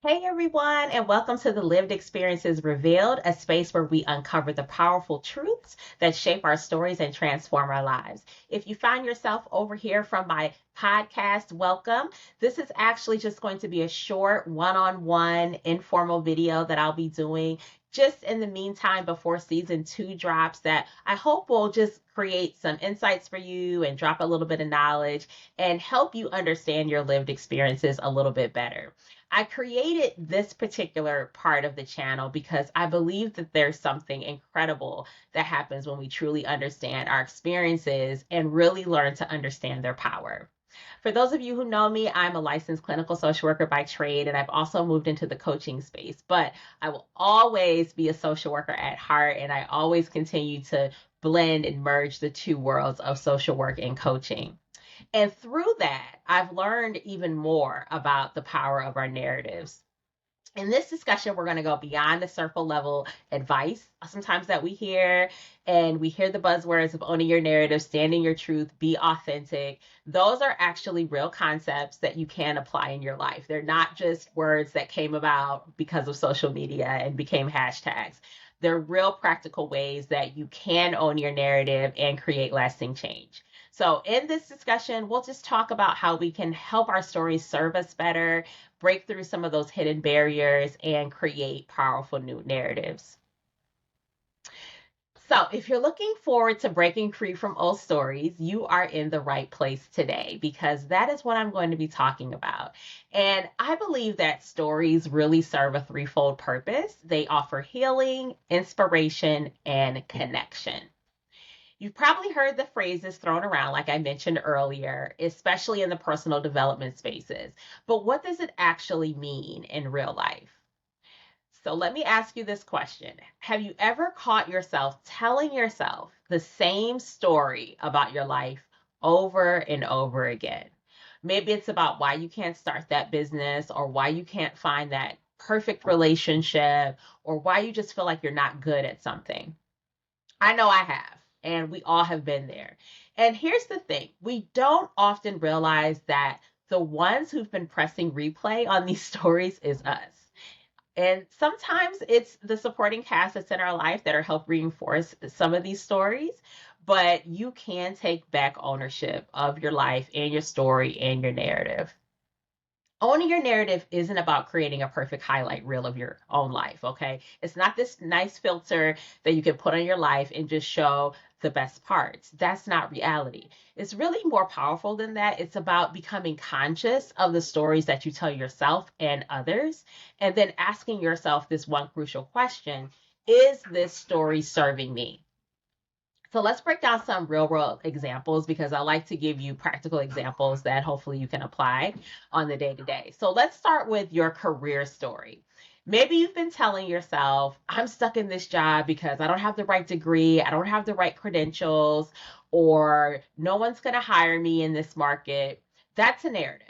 Hey everyone, and welcome to the Lived Experiences Revealed, a space where we uncover the powerful truths that shape our stories and transform our lives. If you find yourself over here from my podcast, welcome. This is actually just going to be a short one on one informal video that I'll be doing just in the meantime before season 2 drops that I hope will just create some insights for you and drop a little bit of knowledge and help you understand your lived experiences a little bit better. I created this particular part of the channel because I believe that there's something incredible that happens when we truly understand our experiences and really learn to understand their power. For those of you who know me, I'm a licensed clinical social worker by trade, and I've also moved into the coaching space. But I will always be a social worker at heart, and I always continue to blend and merge the two worlds of social work and coaching. And through that, I've learned even more about the power of our narratives. In this discussion, we're going to go beyond the circle level advice sometimes that we hear, and we hear the buzzwords of owning your narrative, standing your truth, be authentic. Those are actually real concepts that you can apply in your life. They're not just words that came about because of social media and became hashtags. They're real practical ways that you can own your narrative and create lasting change. So, in this discussion, we'll just talk about how we can help our stories serve us better, break through some of those hidden barriers, and create powerful new narratives. So, if you're looking forward to breaking free from old stories, you are in the right place today because that is what I'm going to be talking about. And I believe that stories really serve a threefold purpose. They offer healing, inspiration, and connection. You've probably heard the phrases thrown around, like I mentioned earlier, especially in the personal development spaces. But what does it actually mean in real life? So let me ask you this question. Have you ever caught yourself telling yourself the same story about your life over and over again? Maybe it's about why you can't start that business or why you can't find that perfect relationship or why you just feel like you're not good at something. I know I have, and we all have been there. And here's the thing, we don't often realize that the ones who've been pressing replay on these stories is us. And sometimes it's the supporting cast that's in our life that are help reinforce some of these stories, but you can take back ownership of your life and your story and your narrative. Owning your narrative isn't about creating a perfect highlight reel of your own life, okay? It's not this nice filter that you can put on your life and just show the best parts. That's not reality. It's really more powerful than that. It's about becoming conscious of the stories that you tell yourself and others, and then asking yourself this one crucial question: is this story serving me? So let's break down some real world examples because I like to give you practical examples that hopefully you can apply on the day to day. So let's start with your career story. Maybe you've been telling yourself, I'm stuck in this job because I don't have the right degree, I don't have the right credentials, or no one's going to hire me in this market. That's a narrative.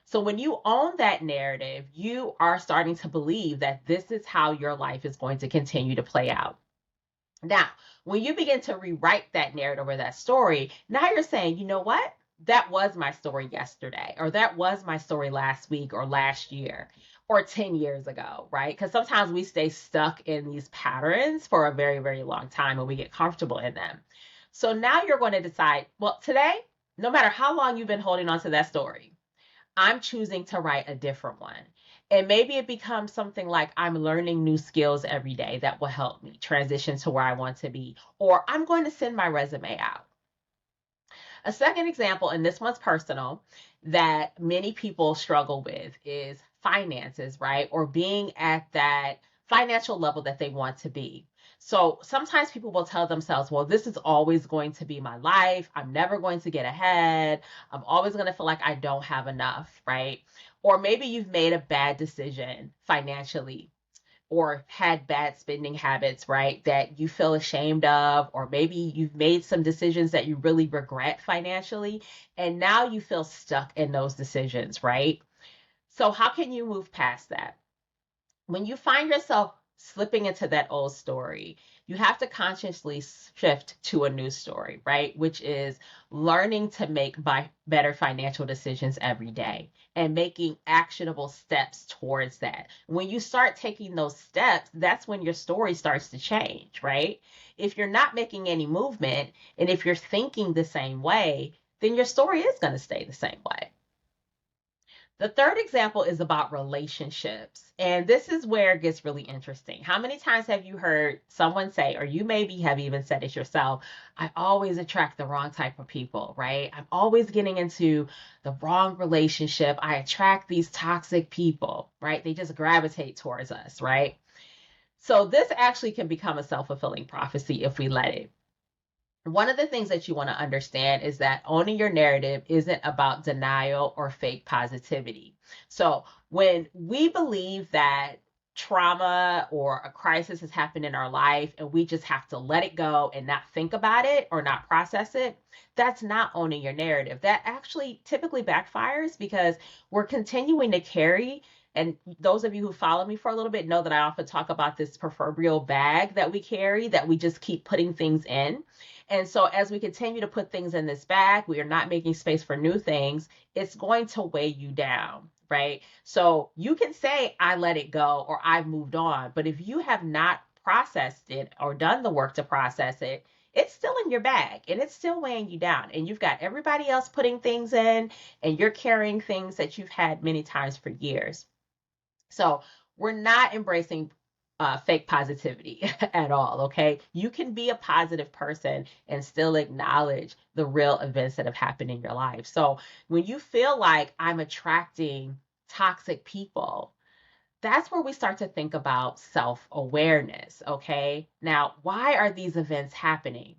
So when you own that narrative, you are starting to believe that this is how your life is going to continue to play out. Now, when you begin to rewrite that narrative or that story, now you're saying, you know what? That was my story yesterday, or that was my story last week, or last year, or 10 years ago, right? Because sometimes we stay stuck in these patterns for a very, very long time and we get comfortable in them. So now you're going to decide, well, today, no matter how long you've been holding on to that story, I'm choosing to write a different one. And maybe it becomes something like I'm learning new skills every day that will help me transition to where I want to be, or I'm going to send my resume out. A second example, and this one's personal, that many people struggle with is finances, right? Or being at that financial level that they want to be. So sometimes people will tell themselves, well, this is always going to be my life. I'm never going to get ahead. I'm always going to feel like I don't have enough, right? Or maybe you've made a bad decision financially. or had bad spending habits, right, that you feel ashamed of, or maybe you've made some decisions that you really regret financially, and now you feel stuck in those decisions, right? So, how can you move past that? When you find yourself slipping into that old story, you have to consciously shift to a new story, right? Which is learning to make better financial decisions every day and making actionable steps towards that. When you start taking those steps, that's when your story starts to change, right? If you're not making any movement and if you're thinking the same way, then your story is going to stay the same way. The third example is about relationships. And this is where it gets really interesting. How many times have you heard someone say, or you maybe have even said it yourself, I always attract the wrong type of people, right? I'm always getting into the wrong relationship. I attract these toxic people, right? They just gravitate towards us, right? So this actually can become a self-fulfilling prophecy if we let it. One of the things that you want to understand is that owning your narrative isn't about denial or fake positivity. So, when we believe that trauma or a crisis has happened in our life and we just have to let it go and not think about it or not process it, that's not owning your narrative. That actually typically backfires because we're continuing to carry. And those of you who follow me for a little bit know that I often talk about this proverbial bag that we carry, that we just keep putting things in. And so as we continue to put things in this bag, we are not making space for new things. It's going to weigh you down, right? So you can say, I let it go or I've moved on. But if you have not processed it or done the work to process it, it's still in your bag and it's still weighing you down. And you've got everybody else putting things in and you're carrying things that you've had many times for years. So we're not embracing fake positivity at all, okay? You can be a positive person and still acknowledge the real events that have happened in your life. So when you feel like I'm attracting toxic people, that's where we start to think about self awareness, okay? Now, why are these events happening?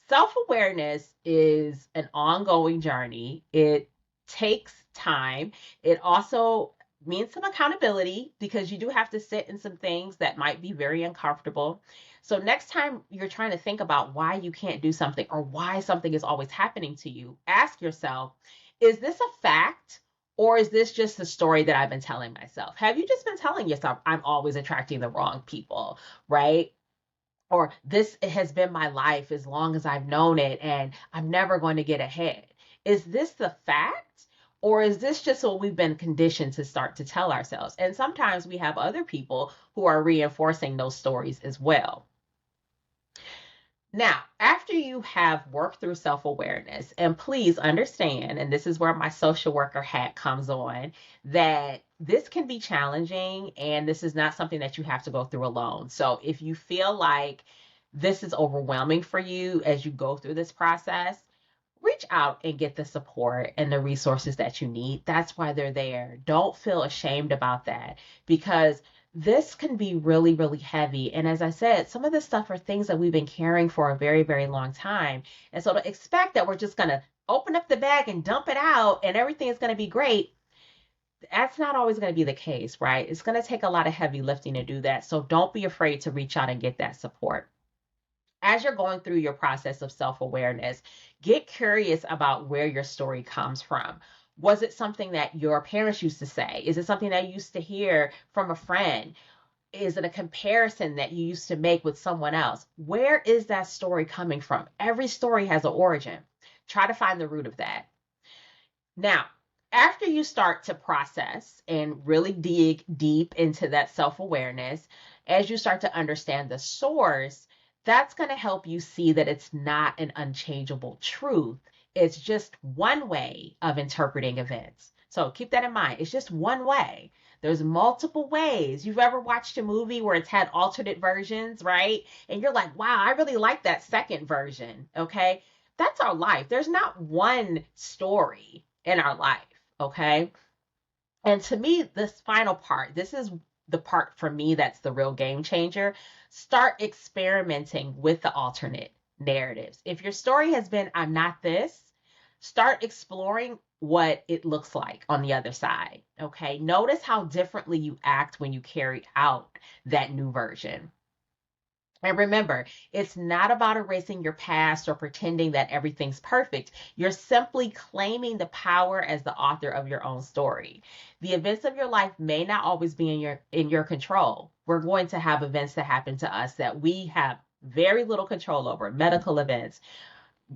Self awareness is an ongoing journey. It takes time. It also means some accountability because you do have to sit in some things that might be very uncomfortable. So, next time you're trying to think about why you can't do something or why something is always happening to you, ask yourself, is this a fact? Or is this just the story that I've been telling myself? Have you just been telling yourself, I'm always attracting the wrong people, right? Or this has been my life as long as I've known it and I'm never going to get ahead. Is this the fact? Or is this just what we've been conditioned to start to tell ourselves? And sometimes we have other people who are reinforcing those stories as well. Now, after you have worked through self awareness, and please understand, and this is where my social worker hat comes on, that this can be challenging and this is not something that you have to go through alone. So if you feel like this is overwhelming for you as you go through this process, reach out and get the support and the resources that you need. That's why they're there. Don't feel ashamed about that because this can be really, really heavy. And as I said, some of this stuff are things that we've been carrying for a very, very long time. And so to expect that we're just going to open up the bag and dump it out and everything is going to be great, that's not always going to be the case, right? It's going to take a lot of heavy lifting to do that. So don't be afraid to reach out and get that support. As you're going through your process of self awareness, get curious about where your story comes from. Was it something that your parents used to say? Is it something that you used to hear from a friend? Is it a comparison that you used to make with someone else? Where is that story coming from? Every story has an origin. Try to find the root of that. Now, after you start to process and really dig deep into that self awareness, as you start to understand the source, that's going to help you see that it's not an unchangeable truth. It's just one way of interpreting events. So keep that in mind. It's just one way. There's multiple ways. You've ever watched a movie where it's had alternate versions, right? And you're like, wow, I really like that second version. Okay. That's our life. There's not one story in our life. Okay. And to me, this final part, this is the part for me that's the real game changer. Start experimenting with the alternate narratives. If your story has been, I'm not this, start exploring what it looks like on the other side. Okay. Notice how differently you act when you carry out that new version. And remember, it's not about erasing your past or pretending that everything's perfect. You're simply claiming the power as the author of your own story. The events of your life may not always be in your control. We're going to have events that happen to us that we have very little control over, medical events,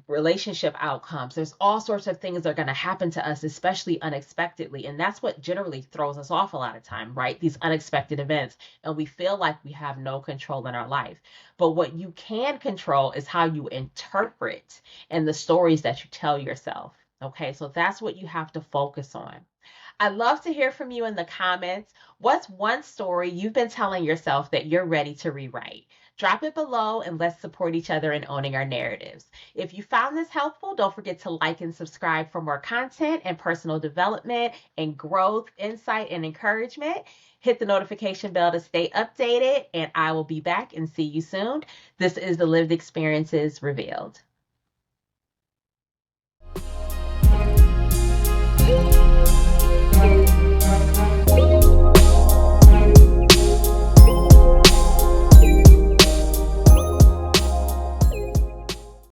relationship outcomes. There's all sorts of things that are going to happen to us, especially unexpectedly. And that's what generally throws us off a lot of time, right? These unexpected events. And we feel like we have no control in our life. But what you can control is how you interpret and the stories that you tell yourself. Okay, so that's what you have to focus on. I'd love to hear from you in the comments. What's one story you've been telling yourself that you're ready to rewrite? Drop it below and let's support each other in owning our narratives. If you found this helpful, don't forget to like and subscribe for more content and personal development and growth, insight, and encouragement. Hit the notification bell to stay updated, and I will be back and see you soon. This is the Lived Experiences Revealed.